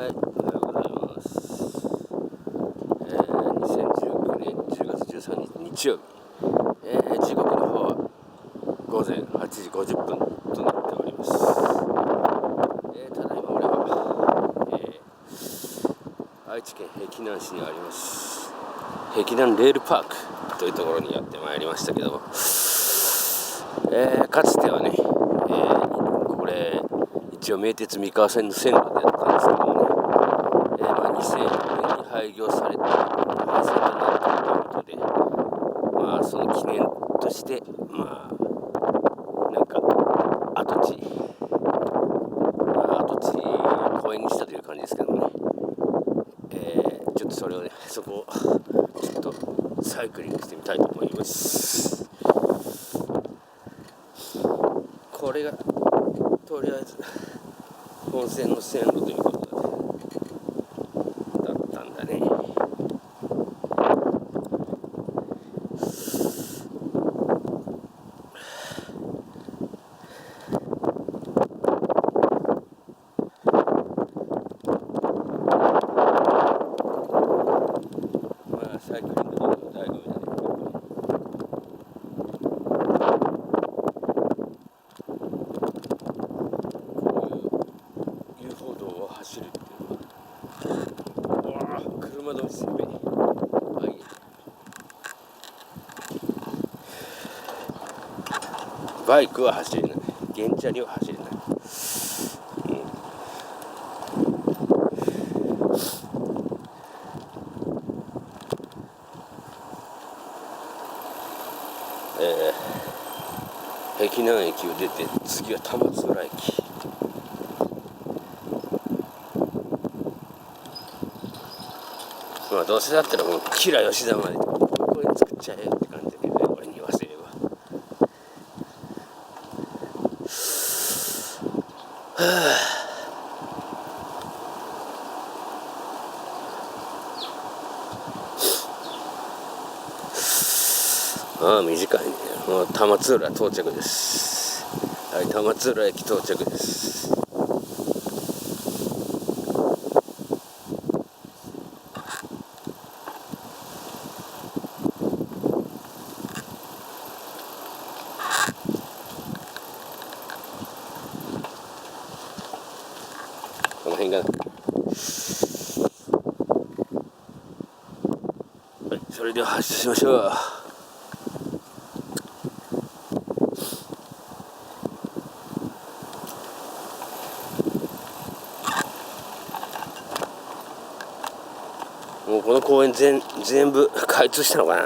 はい、おはようございます。2019年10月13日日曜日、時刻の方は午前8時50分となっております。ただいま俺は、愛知県碧南市にあります碧南レールパークというところにやってまいりましたけども、かつてはね、これ一応名鉄三河線の線路でやったんですけどもね、2004年に廃業された廃線となったということで、その記念としてなんか跡地を公園にしたという感じですけどね、ちょっとそれをね、そこをちょっとサイクリングしてみたいと思います。これがとりあえず本線の線路ということだったんだね。サイクリングの醍醐味だね。走るっていうのは車止めすべり、バイクは走れない、原チャリは走れない、碧南駅を出て次は玉津浦駅。どうせだったらもう吉良吉田までここに作っちゃえよって感じだけどね、俺に言わせれば。短いね。もう玉津浦到着です。はい、玉津浦駅到着です。この辺が、はい、それでは発車しましょう。もうこの公園全部開通したのかな。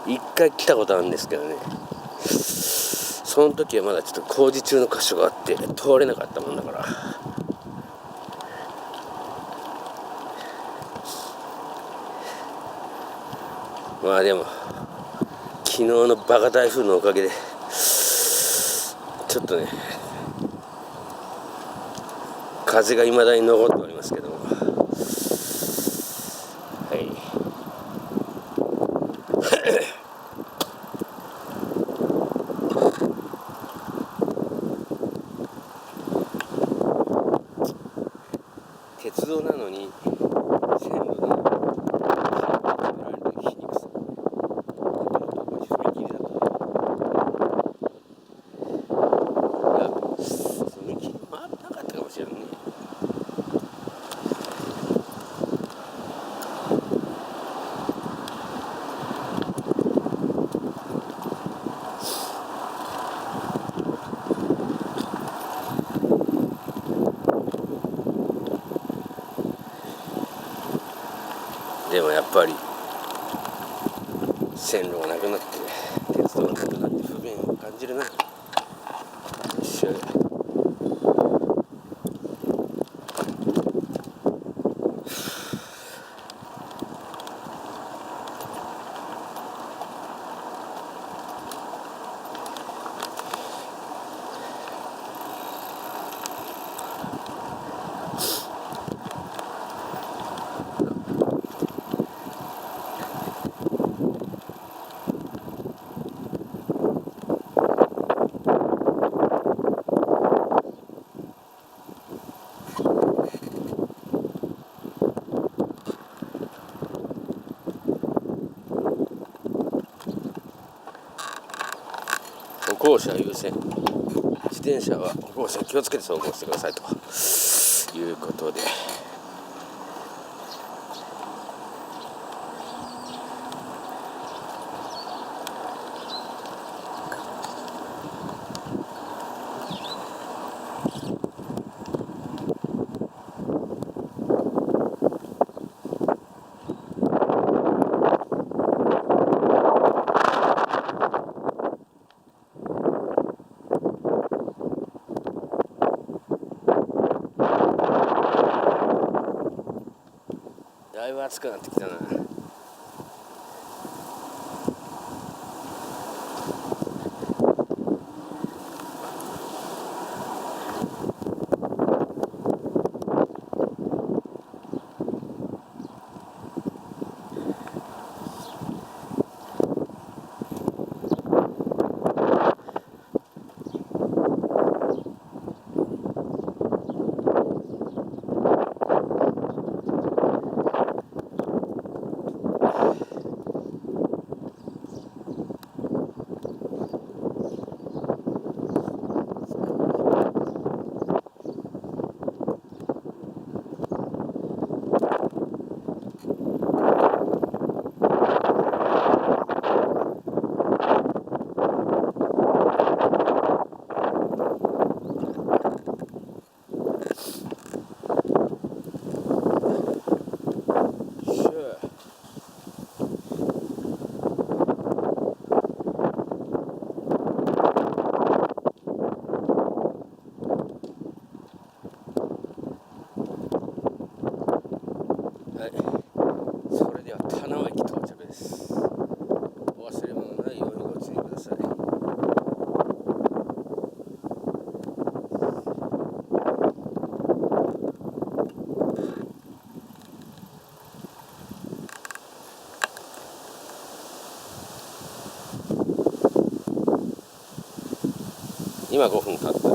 一回来たことあるんですけどね、その時はまだちょっと工事中の箇所があって通れなかったもんだから。でも昨日のバカ台風のおかげでちょっとね、風が未だに残っておりますけども、はい。鉄道なのに線路ででもやっぱり線路がなくなって鉄道がなくなって不便を感じるな。一緒で行者優先、自転車は歩行者に気をつけて走行してくださいということで、だいぶ暑くなってきたな。はい、それでは棚尾駅到着です。お忘れ物のないようにご注意ください。今5分経った。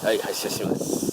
はい、発車します。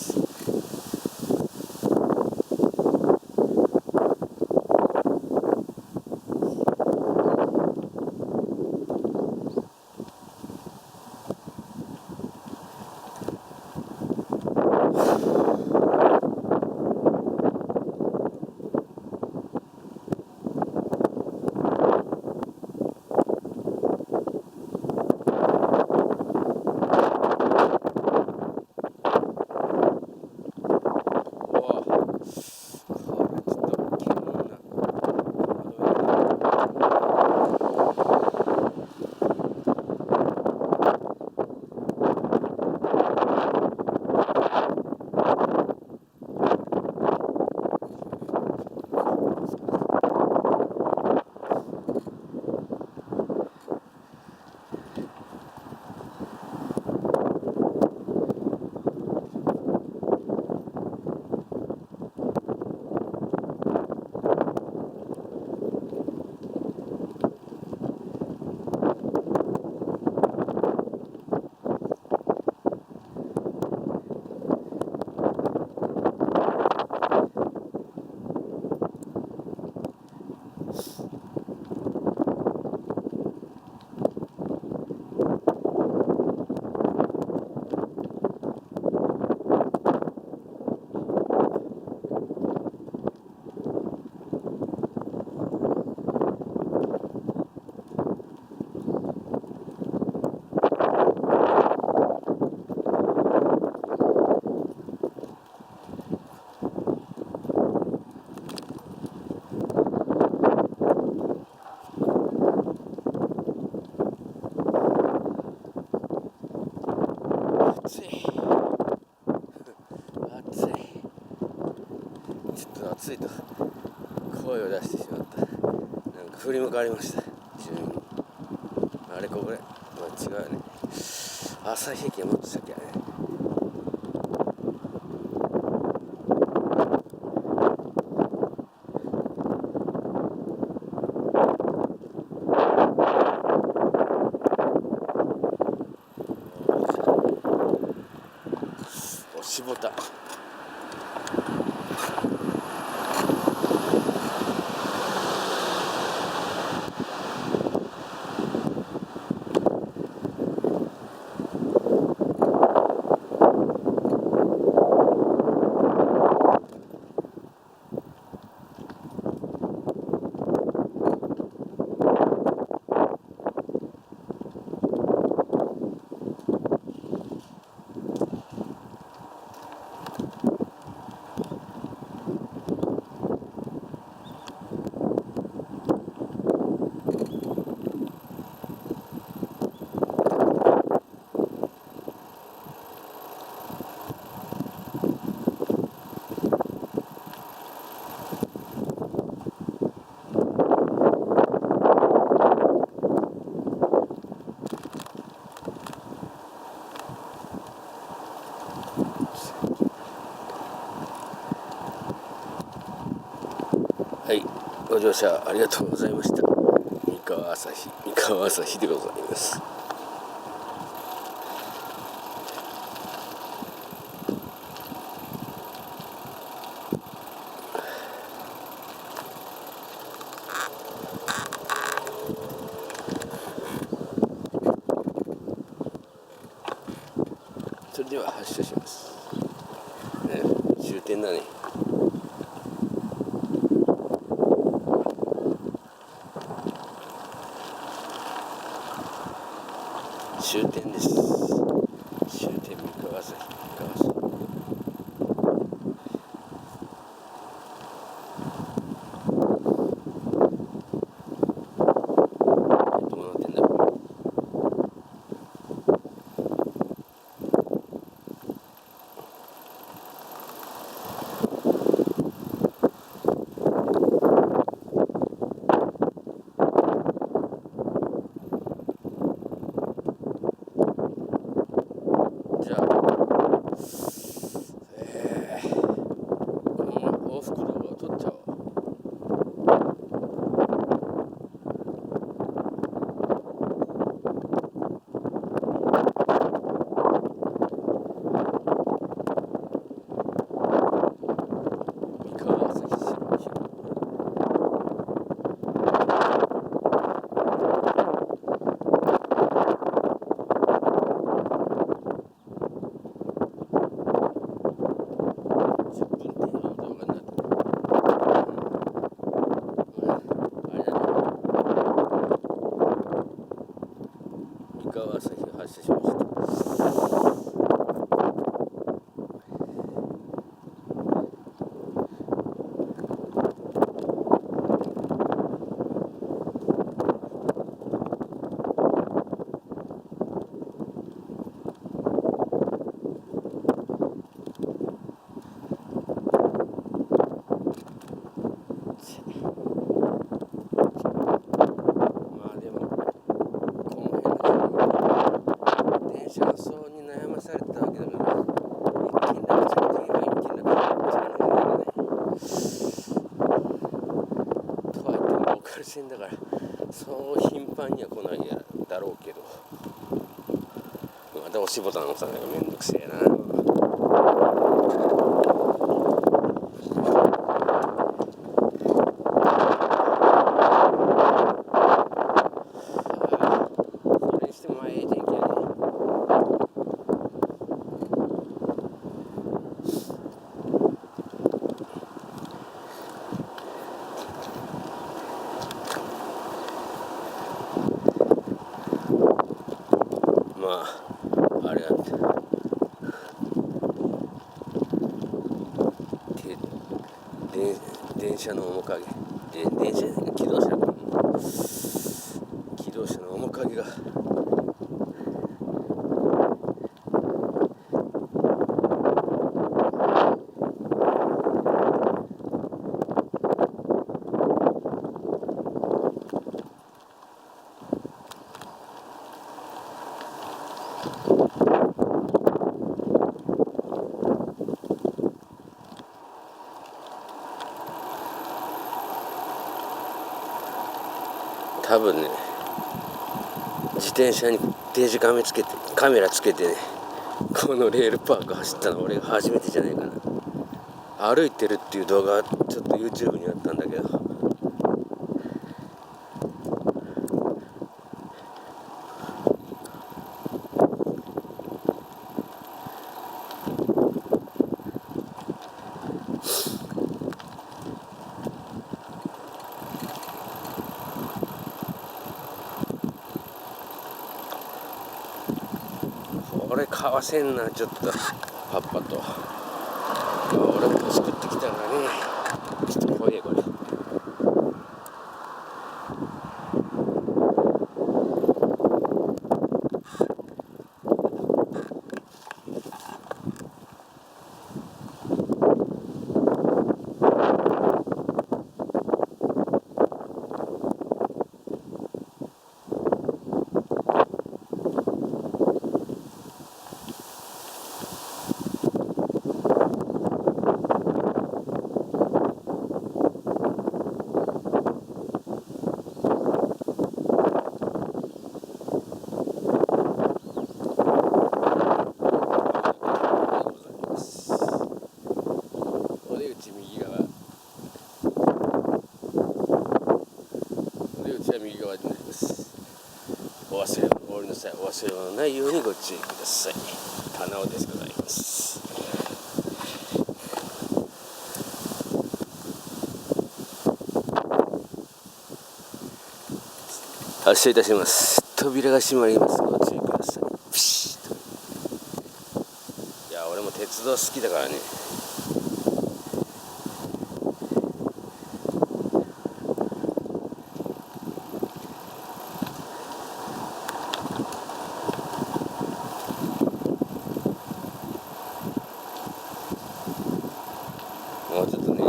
暑いと声を出してしまった。なんか振り向かれました。急にあれこれ、違うよね。朝日駅はもっと先やね。押しボタン。ご乗車ありがとうございました。三河朝日でございます。それでは発車します。終点だね。終点です。終点三河朝日。どうなってんだろう。じゃあ、この往復動画を撮っちゃおう。三河朝日を発車しました。車窓に悩まされたわけだから、一見楽ちゃんといえば一見楽ちゃんなんだね。とはいってもローカル線だからそう頻繁には来ないやだろうけど、また押しボタン押さないのがめんどくせえな。それにしても天気やね。まああれなんだ、電車の面影で、電車機動車かな、機動車の面影が多分ね、自転車にデジカメつけてカメラつけてね、このレールパーク走ったの俺が初めてじゃないかな。歩いてるっていう動画ちょっと YouTube にあったんだけど、これ買わせんな、ちょっとパッパと。俺も作ってきたからね、ちょっと怖いこれ。右側になります。お降りの際お忘れのないようにご注意ください。棚尾でございます。発車いたします。扉が閉まります。ご注意ください。ピシッと。いや俺も鉄道好きだからね。もうちょっとね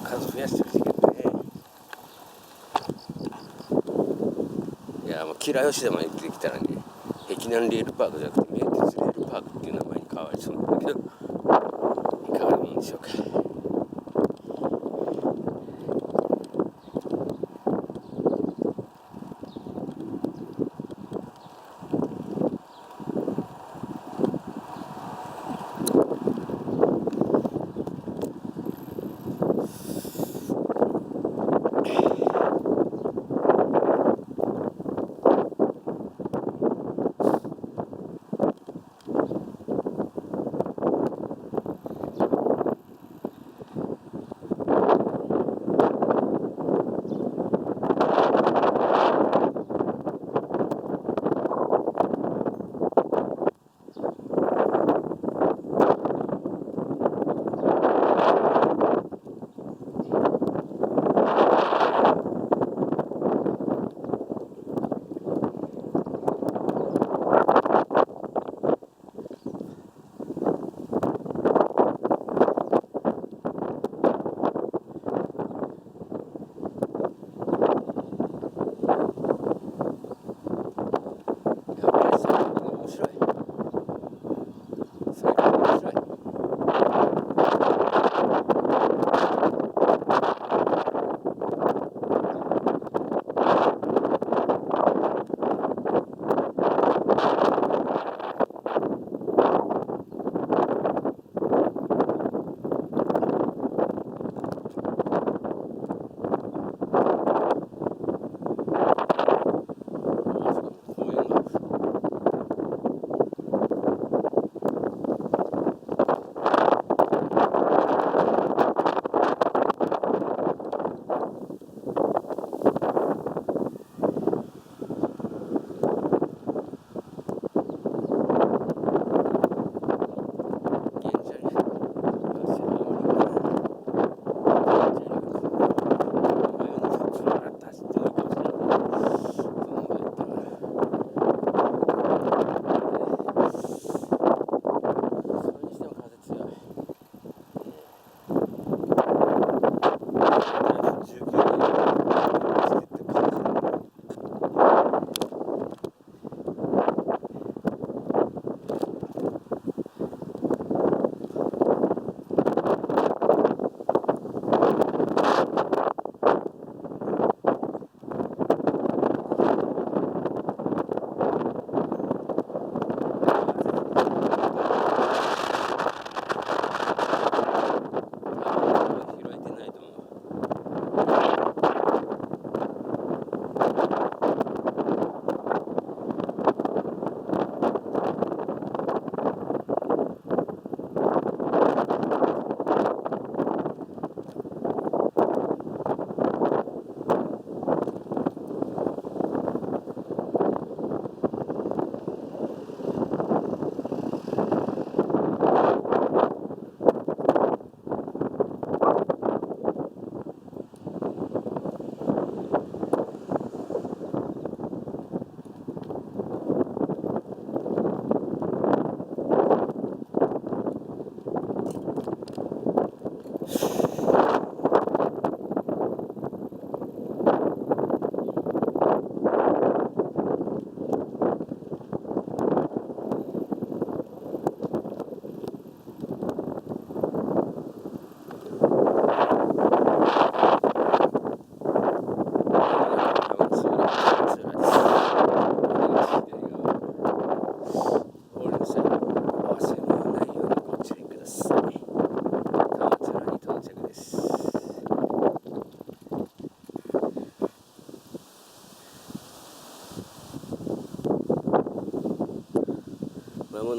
数増やしてほしいけどね。いやもう吉良吉田間に出てきたらね、碧南レールパークじゃなくて名鉄レールパークっていう名前に変わりそうなんだけど、いかがなもんでしょうか。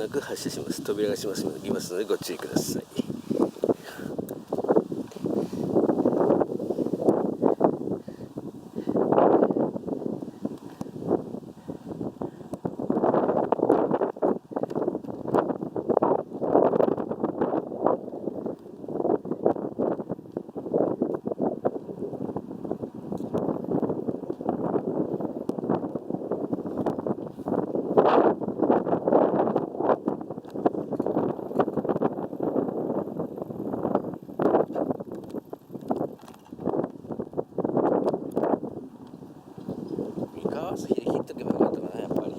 なく発車します。扉が閉まりますのでご注意ください。朝日で切っとけばよかったかな、やっぱり。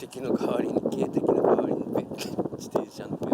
警笛の代わりに自転車のベル。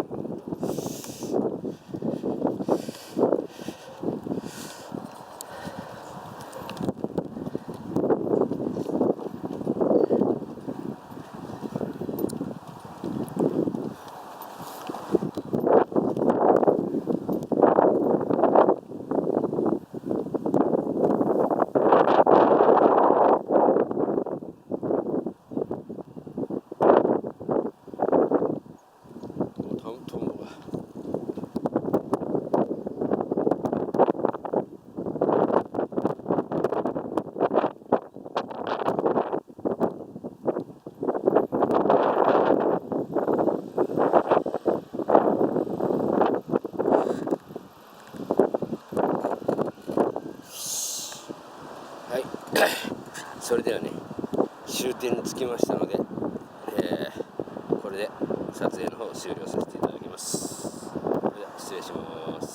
それではね、終点に着きましたので、これで撮影の方を終了させていただきます。それでは失礼します。